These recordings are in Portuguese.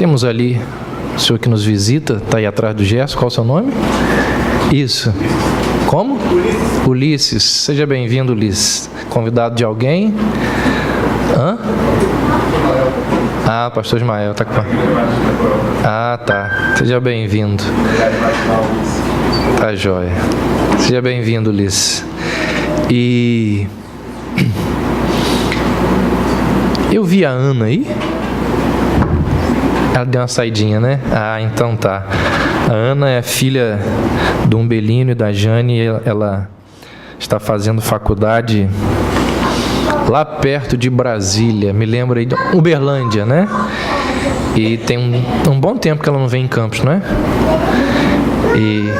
Temos ali o senhor que nos visita, está aí atrás do Gerson. Qual o seu nome? Isso. Como? Ulisses. Seja bem-vindo, Ulisses. Convidado de alguém? Hã? Ah, pastor Ismael está com... Ah, tá. Seja bem-vindo. Tá jóia. Seja bem-vindo, Ulisses. E... eu vi a Ana aí. Ela deu uma saidinha, né? Ah, então tá. A Ana é filha do Umbelino e da Jane. Ela está fazendo faculdade lá perto de Brasília. Me lembro aí de Uberlândia, né? E tem um bom tempo que ela não vem em Campos, não é? E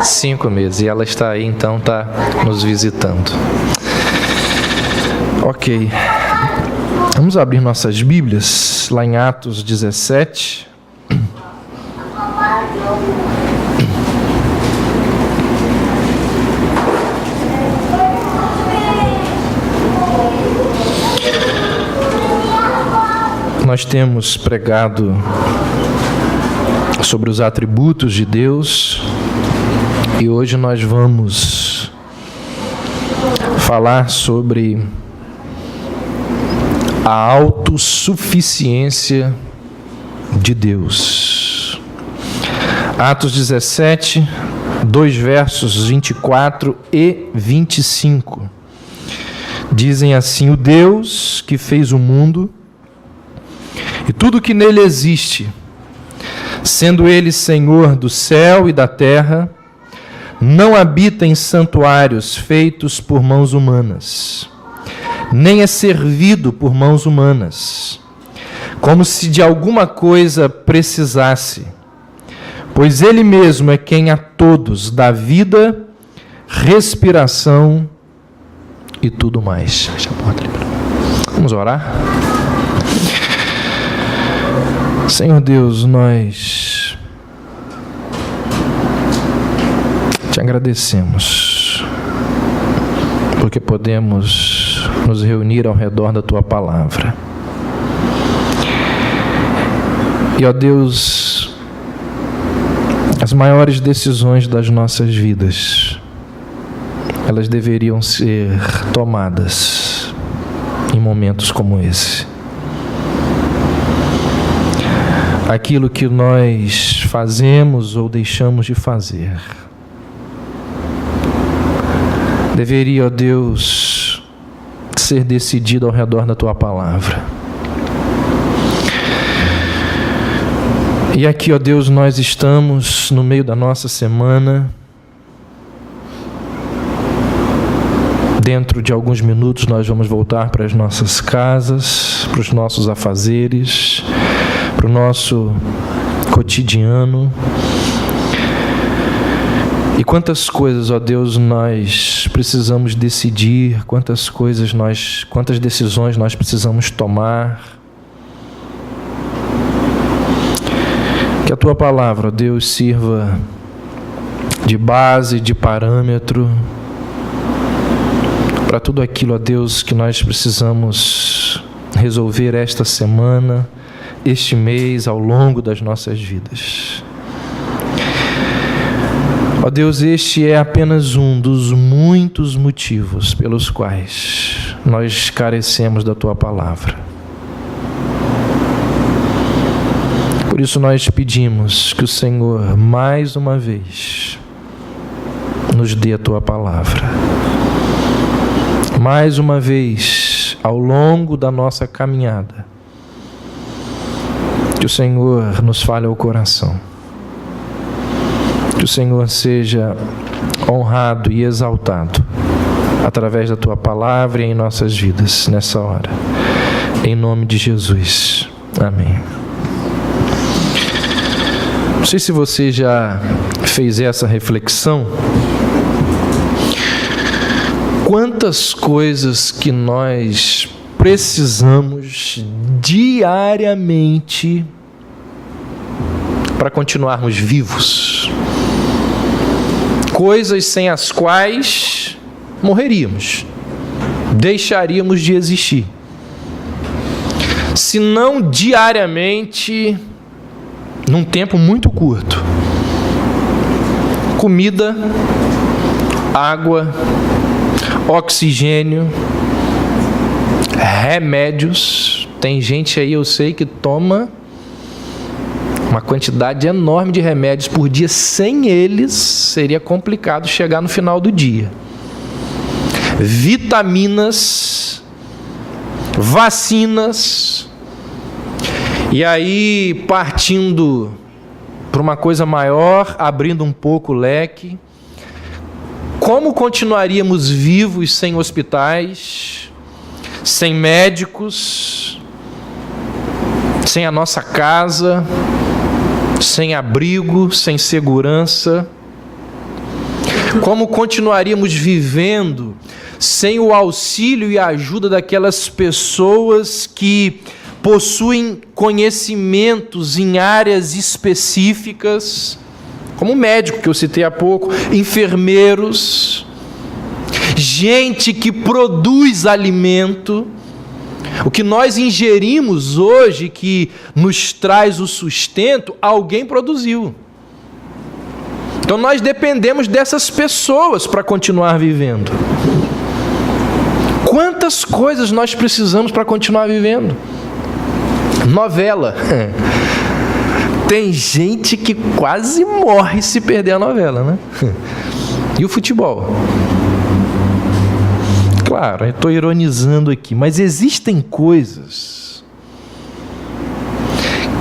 5 meses. E ela está aí, então está nos visitando. Ok. Vamos abrir nossas Bíblias lá em Atos 17. Nós temos pregado sobre os atributos de Deus e hoje nós vamos falar sobre a autossuficiência de Deus. Atos 17, 2 versos 24 e 25. Dizem assim: o Deus que fez o mundo e tudo que nele existe, sendo ele Senhor do céu e da terra, não habita em santuários feitos por mãos humanas, nem é servido por mãos humanas, como se de alguma coisa precisasse, pois ele mesmo é quem a todos dá vida, respiração e tudo mais. Fecha a porta ali. Vamos orar? Senhor Deus, nós te agradecemos, porque podemos nos reunir ao redor da Tua Palavra. E, ó Deus, as maiores decisões das nossas vidas, elas deveriam ser tomadas em momentos como esse. Aquilo que nós fazemos ou deixamos de fazer deveria, ó Deus, ser decidido ao redor da Tua Palavra. E aqui, ó Deus, nós estamos no meio da nossa semana. Dentro de alguns minutos nós vamos voltar para as nossas casas, para os nossos afazeres, para o nosso cotidiano. E quantas coisas, ó Deus, nós precisamos decidir, quantas decisões nós precisamos tomar. Que a Tua Palavra, ó Deus, sirva de base, de parâmetro para tudo aquilo, ó Deus, que nós precisamos resolver esta semana, este mês, ao longo das nossas vidas. Ó Deus, este é apenas um dos muitos motivos pelos quais nós carecemos da Tua Palavra. Por isso nós pedimos que o Senhor, mais uma vez, nos dê a Tua Palavra. Mais uma vez, ao longo da nossa caminhada, que o Senhor nos fale ao coração. Que o Senhor seja honrado e exaltado através da Tua Palavra e em nossas vidas nessa hora. Em nome de Jesus. Amém. Não sei se você já fez essa reflexão. Quantas coisas que nós precisamos diariamente para continuarmos vivos. Coisas sem as quais morreríamos, deixaríamos de existir. Se não diariamente, num tempo muito curto. Comida, água, oxigênio, remédios. Tem gente aí, eu sei, que toma uma quantidade enorme de remédios por dia. Sem eles, seria complicado chegar no final do dia. Vitaminas, vacinas. E aí, partindo para uma coisa maior, abrindo um pouco o leque, como continuaríamos vivos sem hospitais, sem médicos, sem a nossa casa, sem abrigo, sem segurança? Como continuaríamos vivendo sem o auxílio e a ajuda daquelas pessoas que possuem conhecimentos em áreas específicas, como o médico que eu citei há pouco, enfermeiros, gente que produz alimento? O que nós ingerimos hoje, que nos traz o sustento, alguém produziu. Então nós dependemos dessas pessoas para continuar vivendo. Quantas coisas nós precisamos para continuar vivendo? Novela. Tem gente que quase morre se perder a novela, né? E o futebol? Claro, eu estou ironizando aqui, mas existem coisas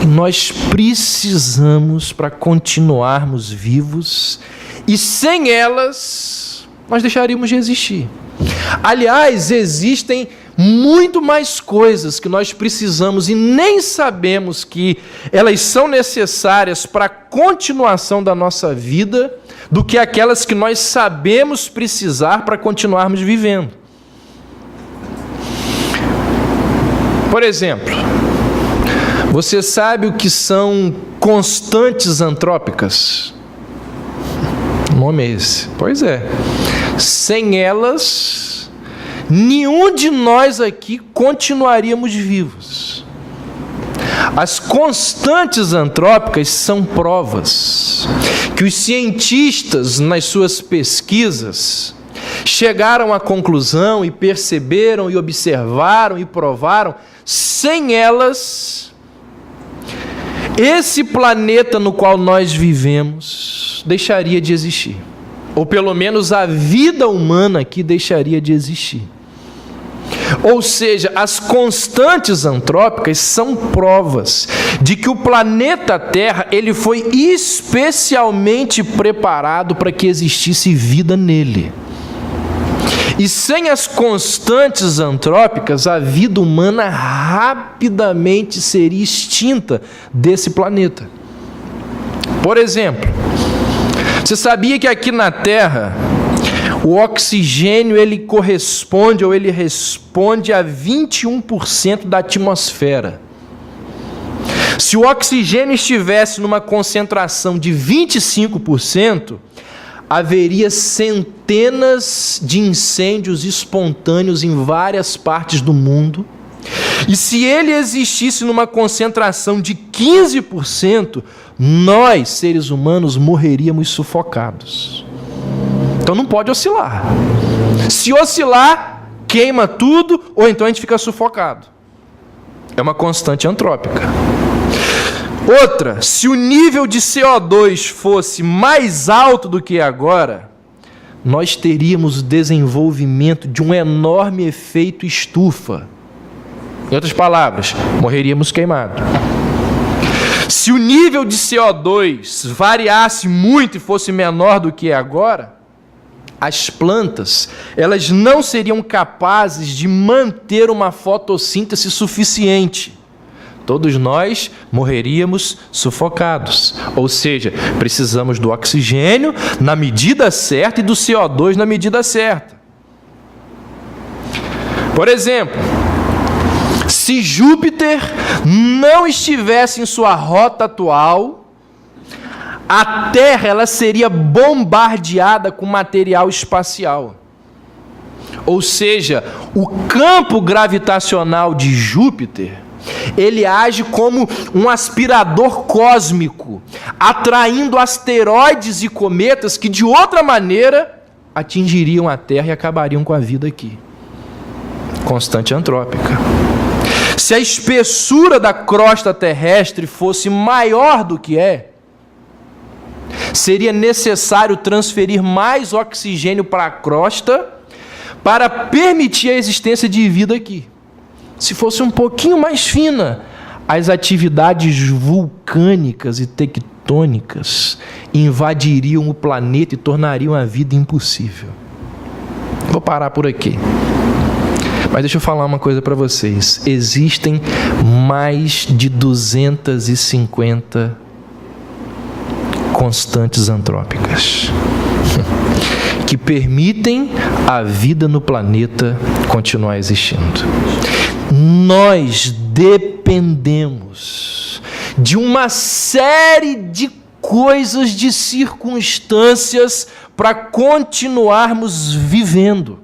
que nós precisamos para continuarmos vivos, e sem elas nós deixaríamos de existir. Aliás, existem muito mais coisas que nós precisamos e nem sabemos que elas são necessárias para a continuação da nossa vida do que aquelas que nós sabemos precisar para continuarmos vivendo. Por exemplo, você sabe o que são constantes antrópicas? O nome é esse. Pois é. Sem elas, nenhum de nós aqui continuaríamos vivos. As constantes antrópicas são provas que os cientistas, nas suas pesquisas, chegaram à conclusão e perceberam e observaram e provaram. Sem elas, esse planeta no qual nós vivemos deixaria de existir. Ou pelo menos a vida humana aqui deixaria de existir. Ou seja, as constantes antrópicas são provas de que o planeta Terra ele foi especialmente preparado para que existisse vida nele. E sem as constantes antrópicas, a vida humana rapidamente seria extinta desse planeta. Por exemplo, você sabia que aqui na Terra o oxigênio ele corresponde ou ele responde a 21% da atmosfera? Se o oxigênio estivesse numa concentração de 25%, haveria centenas de incêndios espontâneos em várias partes do mundo. E se ele existisse numa concentração de 15%, nós, seres humanos, morreríamos sufocados. Então não pode oscilar. Se oscilar, queima tudo, ou então a gente fica sufocado. É uma constante antrópica. Outra, se o nível de CO2 fosse mais alto do que agora, nós teríamos o desenvolvimento de um enorme efeito estufa. Em outras palavras, morreríamos queimados. Se o nível de CO2 variasse muito e fosse menor do que agora, as plantas, elas não seriam capazes de manter uma fotossíntese suficiente. Todos nós morreríamos sufocados. Ou seja, precisamos do oxigênio na medida certa e do CO2 na medida certa. Por exemplo, se Júpiter não estivesse em sua rota atual, a Terra ela seria bombardeada com material espacial. Ou seja, o campo gravitacional de Júpiter Ele age como um aspirador cósmico, atraindo asteroides e cometas que de outra maneira atingiriam a Terra e acabariam com a vida aqui. Constante antrópica. Se a espessura da crosta terrestre fosse maior do que é, seria necessário transferir mais oxigênio para a crosta para permitir a existência de vida aqui. Se fosse um pouquinho mais fina, as atividades vulcânicas e tectônicas invadiriam o planeta e tornariam a vida impossível. Vou parar por aqui. Mas deixa eu falar uma coisa para vocês. Existem mais de 250 constantes antrópicas que permitem a vida no planeta continuar existindo. Nós dependemos de uma série de coisas, de circunstâncias para continuarmos vivendo.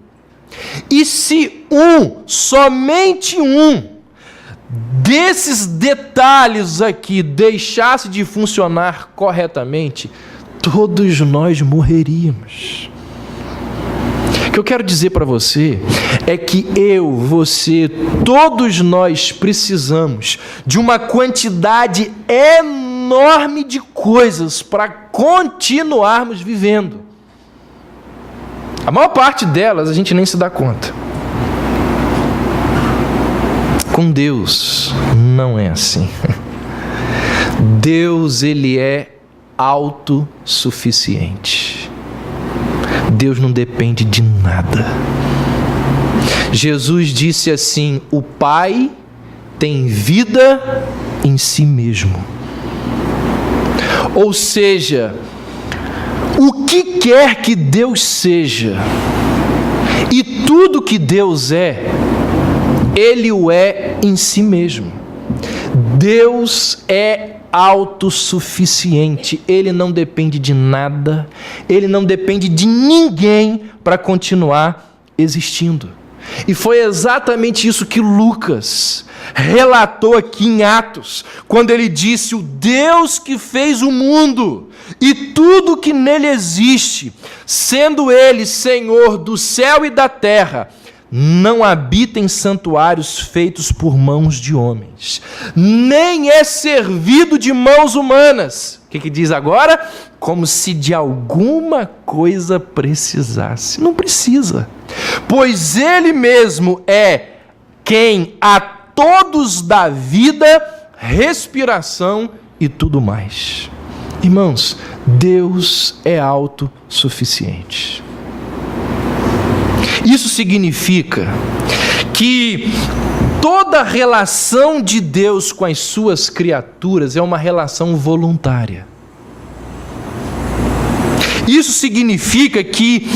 E se somente um desses detalhes aqui deixasse de funcionar corretamente, todos nós morreríamos. O que eu quero dizer para você é que eu, você, todos nós precisamos de uma quantidade enorme de coisas para continuarmos vivendo. A maior parte delas a gente nem se dá conta. Com Deus não é assim. Deus, ele é autossuficiente. Deus não depende de nada. Jesus disse assim: o Pai tem vida em si mesmo. Ou seja, o que quer que Deus seja, e tudo que Deus é, Ele o é em si mesmo. Deus é autossuficiente. Ele não depende de nada, Ele não depende de ninguém para continuar existindo. E foi exatamente isso que Lucas relatou aqui em Atos, quando ele disse: o Deus que fez o mundo e tudo que nele existe, sendo Ele Senhor do céu e da terra, não habita em santuários feitos por mãos de homens, nem é servido de mãos humanas. O que diz agora? Como se de alguma coisa precisasse. Não precisa, pois Ele mesmo é quem a todos dá vida, respiração e tudo mais. Irmãos, Deus é autossuficiente. Isso significa que toda relação de Deus com as suas criaturas é uma relação voluntária. Isso significa que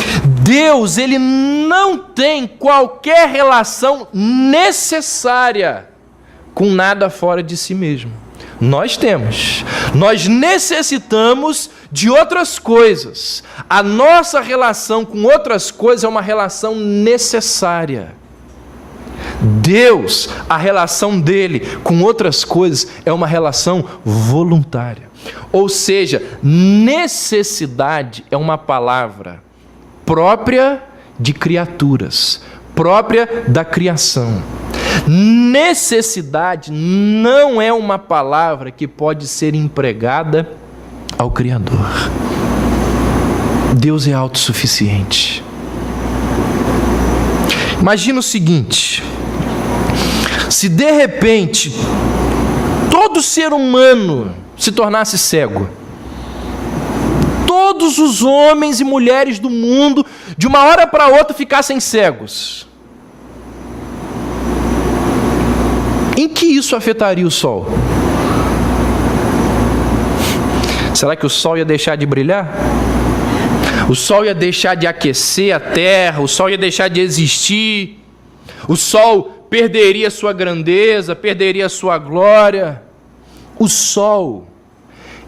Deus, ele não tem qualquer relação necessária com nada fora de si mesmo. Nós temos. Nós necessitamos de outras coisas. A nossa relação com outras coisas é uma relação necessária. Deus, a relação dele com outras coisas é uma relação voluntária. Ou seja, necessidade é uma palavra própria de criaturas, própria da criação. Necessidade não é uma palavra que pode ser empregada ao Criador. Deus é autossuficiente. Imagina o seguinte: se de repente todo ser humano se tornasse cego, todos os homens e mulheres do mundo de uma hora para outra ficassem cegos, em que isso afetaria o sol? Será que o sol ia deixar de brilhar? O sol ia deixar de aquecer a terra? O sol ia deixar de existir? O sol perderia sua grandeza, perderia sua glória? O sol,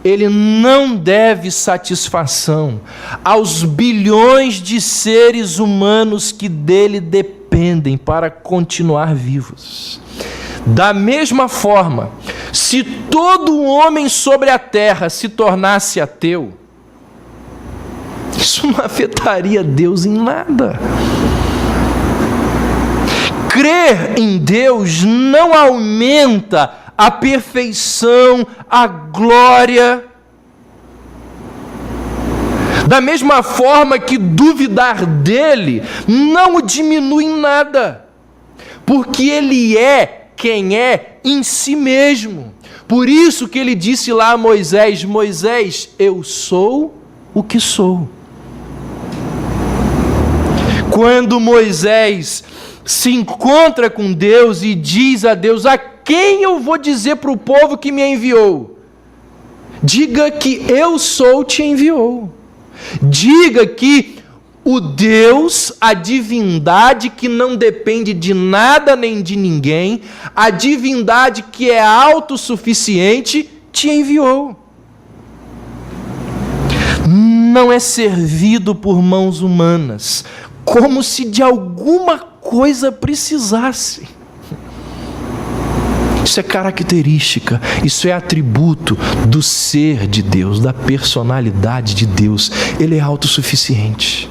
ele não deve satisfação aos bilhões de seres humanos que dele dependem para continuar vivos. Da mesma forma, se todo homem sobre a terra se tornasse ateu, isso não afetaria Deus em nada. Crer em Deus não aumenta a perfeição, a glória. Da mesma forma que duvidar dele não o diminui em nada, porque ele é quem é em si mesmo. Por isso que ele disse lá a Moisés: Moisés, eu sou o que sou. Quando Moisés se encontra com Deus e diz a Deus: a quem eu vou dizer para o povo que me enviou? Diga que eu sou te enviou. Diga que o Deus, a divindade que não depende de nada nem de ninguém, a divindade que é autossuficiente, te enviou. Não é servido por mãos humanas, como se de alguma coisa precisasse. Isso é característica, isso é atributo do ser de Deus, da personalidade de Deus. Ele é autossuficiente.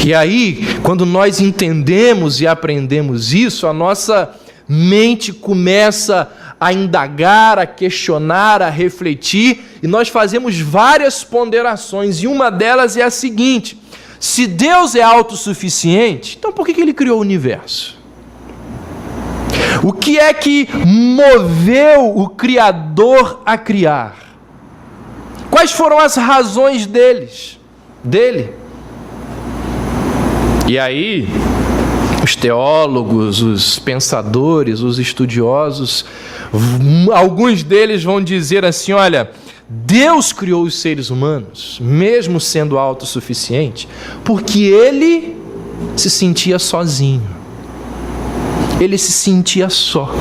E aí, quando nós entendemos e aprendemos isso, a nossa mente começa a indagar, a questionar, a refletir, e nós fazemos várias ponderações, e uma delas é a seguinte: se Deus é autossuficiente, então por que Ele criou o universo? O que é que moveu o Criador a criar? Quais foram as razões dele? E aí, os teólogos, os pensadores, os estudiosos, alguns deles vão dizer assim: olha, Deus criou os seres humanos, mesmo sendo autossuficiente, porque Ele se sentia sozinho. Ele se sentia só.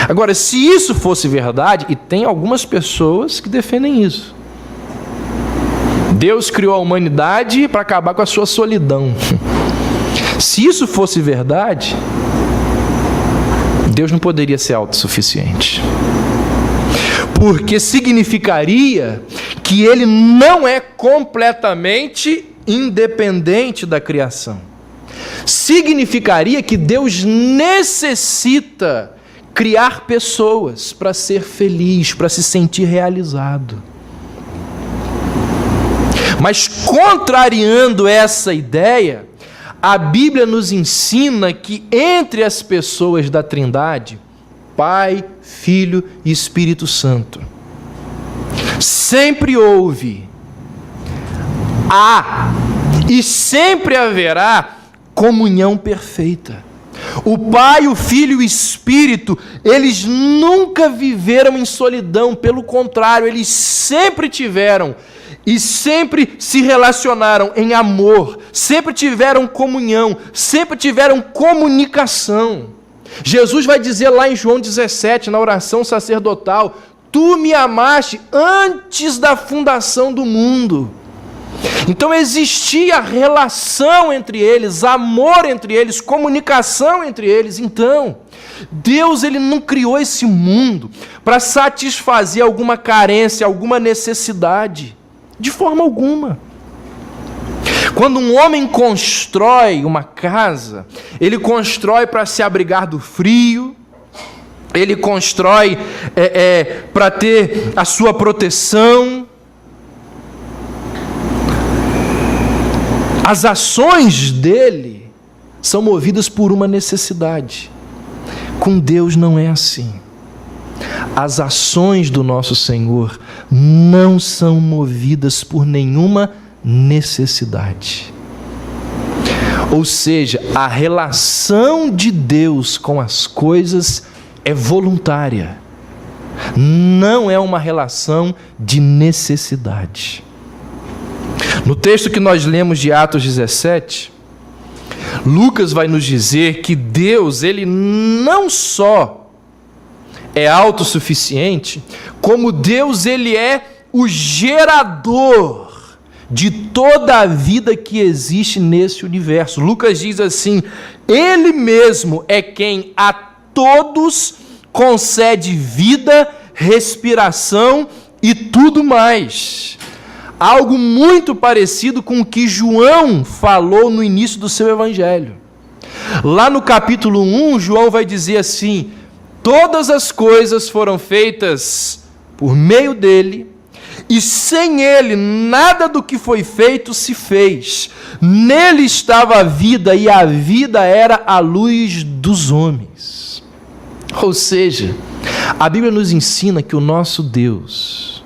Agora, se isso fosse verdade, e tem algumas pessoas que defendem isso, Deus criou a humanidade para acabar com a sua solidão. Se isso fosse verdade, Deus não poderia ser autossuficiente, porque significaria que Ele não é completamente independente da criação. Significaria que Deus necessita criar pessoas para ser feliz, para se sentir realizado. Mas, contrariando essa ideia, a Bíblia nos ensina que entre as pessoas da Trindade, Pai, Filho e Espírito Santo, sempre houve, há e sempre haverá comunhão perfeita. O Pai, o Filho e o Espírito, eles nunca viveram em solidão, pelo contrário, eles sempre tiveram e sempre se relacionaram em amor, sempre tiveram comunhão, sempre tiveram comunicação. Jesus vai dizer lá em João 17, na oração sacerdotal: tu me amaste antes da fundação do mundo. Então existia relação entre eles, amor entre eles, comunicação entre eles. Então, Deus, Ele não criou esse mundo para satisfazer alguma carência, alguma necessidade, de forma alguma. Quando um homem constrói uma casa, ele constrói para se abrigar do frio, ele constrói para ter a sua proteção. As ações dele são movidas por uma necessidade. Com Deus não é assim. As ações do nosso Senhor não são movidas por nenhuma necessidade. Ou seja, a relação de Deus com as coisas é voluntária. Não é uma relação de necessidade. No texto que nós lemos de Atos 17, Lucas vai nos dizer que Deus, Ele não só é autossuficiente, como Deus, Ele é o gerador de toda a vida que existe nesse universo. Lucas diz assim: Ele mesmo é quem a todos concede vida, respiração e tudo mais. Algo muito parecido com o que João falou no início do seu evangelho. Lá no capítulo 1, João vai dizer assim: todas as coisas foram feitas por meio dele, e sem ele nada do que foi feito se fez. Nele estava a vida, e a vida era a luz dos homens. Ou seja, a Bíblia nos ensina que o nosso Deus,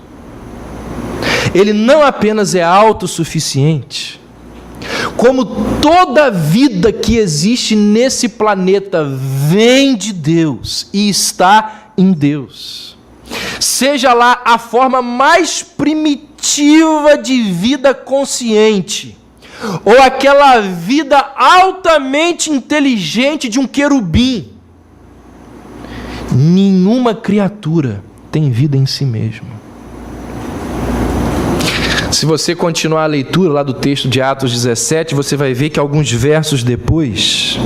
Ele não apenas é autossuficiente, como toda a vida que existe nesse planeta vem de Deus e está em Deus. Seja lá a forma mais primitiva de vida consciente, ou aquela vida altamente inteligente de um querubim, nenhuma criatura tem vida em si mesma. Se você continuar a leitura lá do texto de Atos 17, você vai ver que alguns versos depois,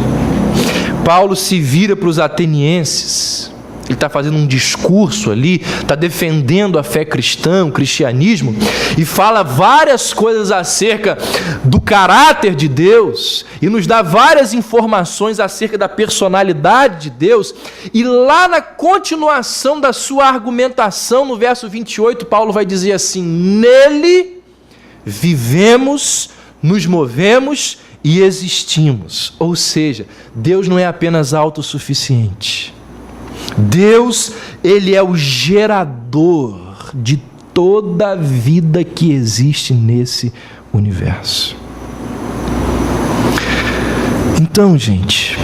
Paulo se vira para os atenienses. Ele está fazendo um discurso ali, está defendendo a fé cristã, o cristianismo, e fala várias coisas acerca do caráter de Deus, e nos dá várias informações acerca da personalidade de Deus. E lá na continuação da sua argumentação, no verso 28, Paulo vai dizer assim: nele vivemos, nos movemos e existimos. Ou seja, Deus não é apenas autossuficiente. Deus, Ele é o gerador de toda a vida que existe nesse universo. Então, gente,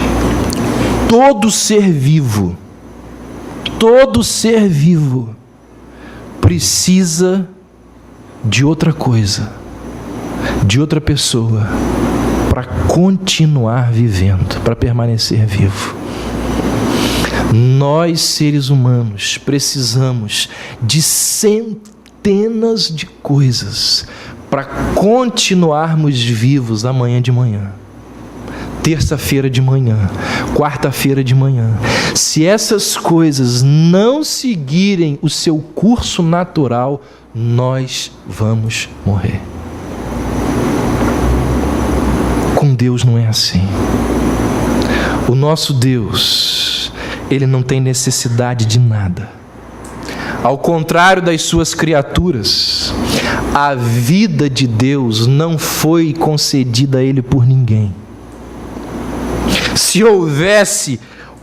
todo ser vivo precisa de outra coisa, de outra pessoa, para continuar vivendo, para permanecer vivo. Nós, seres humanos, precisamos de centenas de coisas para continuarmos vivos amanhã de manhã, terça-feira de manhã, quarta-feira de manhã. Se essas coisas não seguirem o seu curso natural, nós vamos morrer. Com Deus não é assim. O nosso Deus, Ele não tem necessidade de nada. Ao contrário das suas criaturas, a vida de Deus não foi concedida a Ele por ninguém. Se houvesse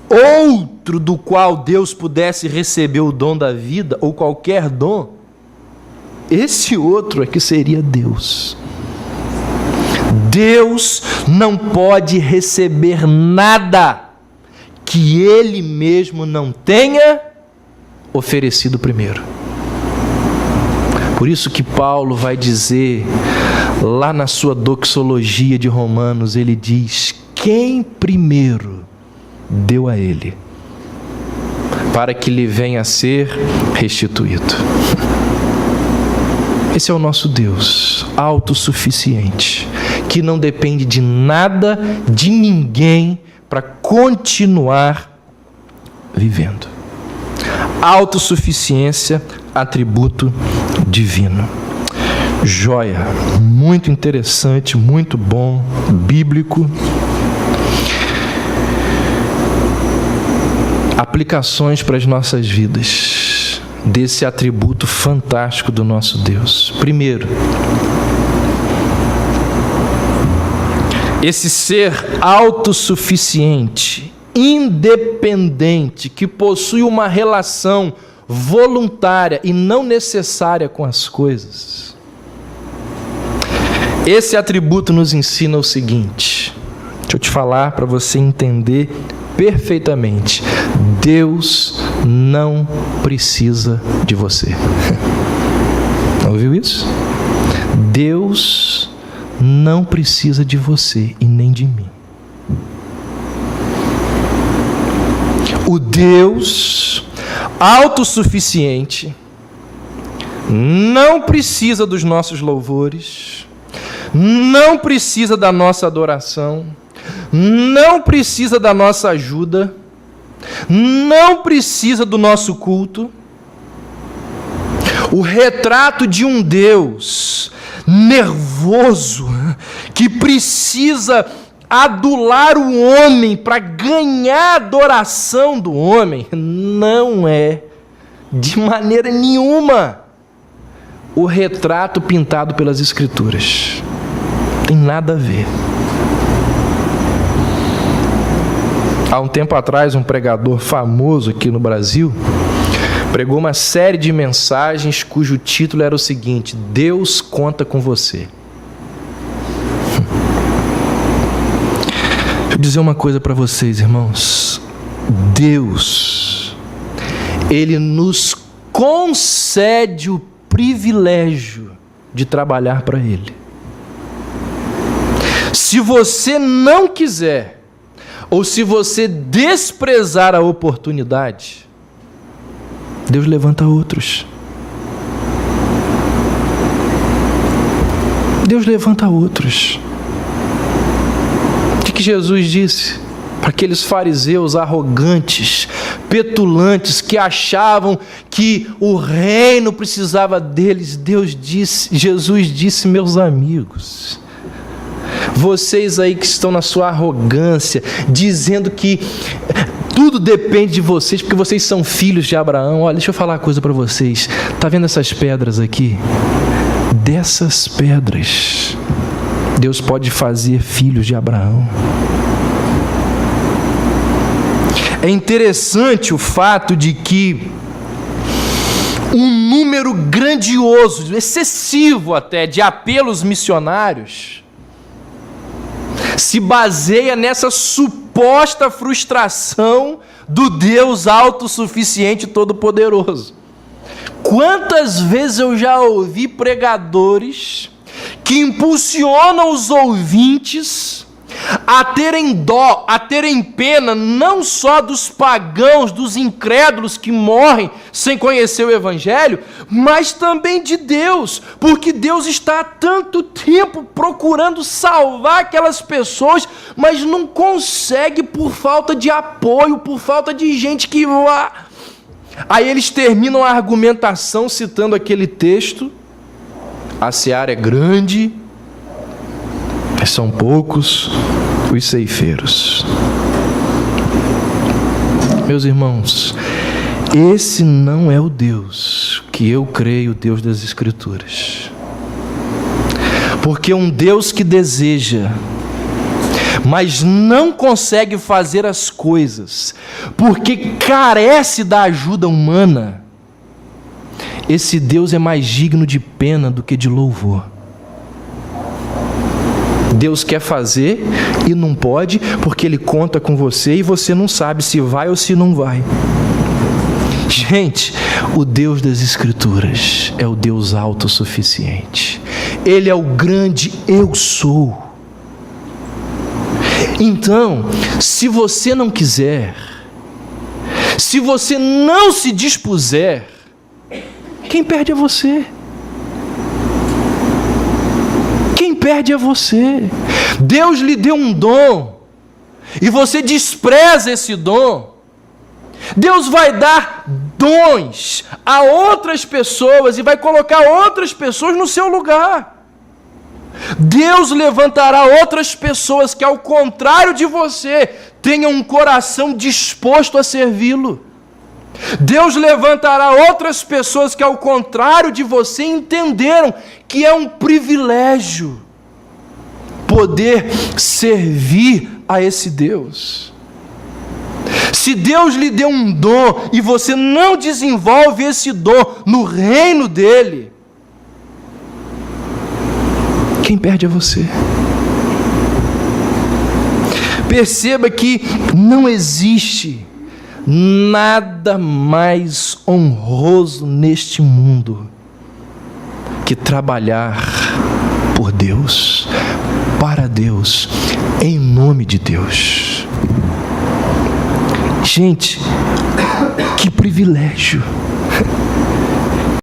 outro do qual Deus pudesse receber o dom da vida, ou qualquer dom, esse outro é que seria Deus. Deus não pode receber nada que Ele mesmo não tenha oferecido primeiro. Por isso que Paulo vai dizer, lá na sua doxologia de Romanos, ele diz: quem primeiro deu a Ele, para que lhe venha a ser restituído. Esse é o nosso Deus, autossuficiente, que não depende de nada, de ninguém, para continuar vivendo. Autossuficiência, atributo divino. Joia, muito interessante, muito bom, bíblico. Aplicações para as nossas vidas desse atributo fantástico do nosso Deus. Primeiro, esse ser autossuficiente, independente, que possui uma relação voluntária e não necessária com as coisas. Esse atributo nos ensina o seguinte, deixa eu te falar para você entender perfeitamente: Deus não precisa de você. Ouviu isso? Deus não precisa de você e nem de mim. O Deus autossuficiente não precisa dos nossos louvores, não precisa da nossa adoração, não precisa da nossa ajuda, não precisa do nosso culto. O retrato de um Deus nervoso, que precisa adular o homem para ganhar a adoração do homem, não é, de maneira nenhuma, o retrato pintado pelas Escrituras. Tem nada a ver. Há um tempo atrás, um pregador famoso aqui no Brasil pregou uma série de mensagens cujo título era o seguinte: Deus conta com você. Deixa eu dizer uma coisa para vocês, irmãos. Deus, Ele nos concede o privilégio de trabalhar para Ele. Se você não quiser, ou se você desprezar a oportunidade, Deus levanta outros. Deus levanta outros. O que Jesus disse para aqueles fariseus arrogantes, petulantes, que achavam que o reino precisava deles? Jesus disse: meus amigos, vocês aí que estão na sua arrogância, dizendo que tudo depende de vocês, porque vocês são filhos de Abraão. Olha, deixa eu falar uma coisa para vocês. Está vendo essas pedras aqui? Dessas pedras, Deus pode fazer filhos de Abraão. É interessante o fato de que um número grandioso, excessivo até, de apelos missionários se baseia nessa suposta frustração do Deus autossuficiente e todo-poderoso. Quantas vezes eu já ouvi pregadores que impulsionam os ouvintes a terem dó, a terem pena, não só dos pagãos, dos incrédulos que morrem sem conhecer o Evangelho, mas também de Deus, porque Deus está há tanto tempo procurando salvar aquelas pessoas, mas não consegue por falta de apoio, por falta de gente que vá. Aí eles terminam a argumentação citando aquele texto: a seara é grande, mas são poucos os ceifeiros. Meus irmãos, esse não é o Deus que eu creio, o Deus das Escrituras. Porque um Deus que deseja, mas não consegue fazer as coisas, porque carece da ajuda humana, esse Deus é mais digno de pena do que de louvor. Deus quer fazer e não pode, porque Ele conta com você e você não sabe se vai ou se não vai. Gente, o Deus das Escrituras é o Deus autossuficiente. Ele é o grande eu sou. Então, se você não quiser, se você não se dispuser, quem perde é você. Quem perde é você. Deus lhe deu um dom e você despreza esse dom. Deus vai dar dons a outras pessoas e vai colocar outras pessoas no seu lugar. Deus levantará outras pessoas que, ao contrário de você, tenham um coração disposto a servi-lo. Deus levantará outras pessoas que, ao contrário de você, entenderam que é um privilégio poder servir a esse Deus. Se Deus lhe deu um dom e você não desenvolve esse dom no reino dele, quem perde é você. Perceba que não existe nada mais honroso neste mundo que trabalhar por Deus, para Deus, em nome de Deus. Gente, que privilégio!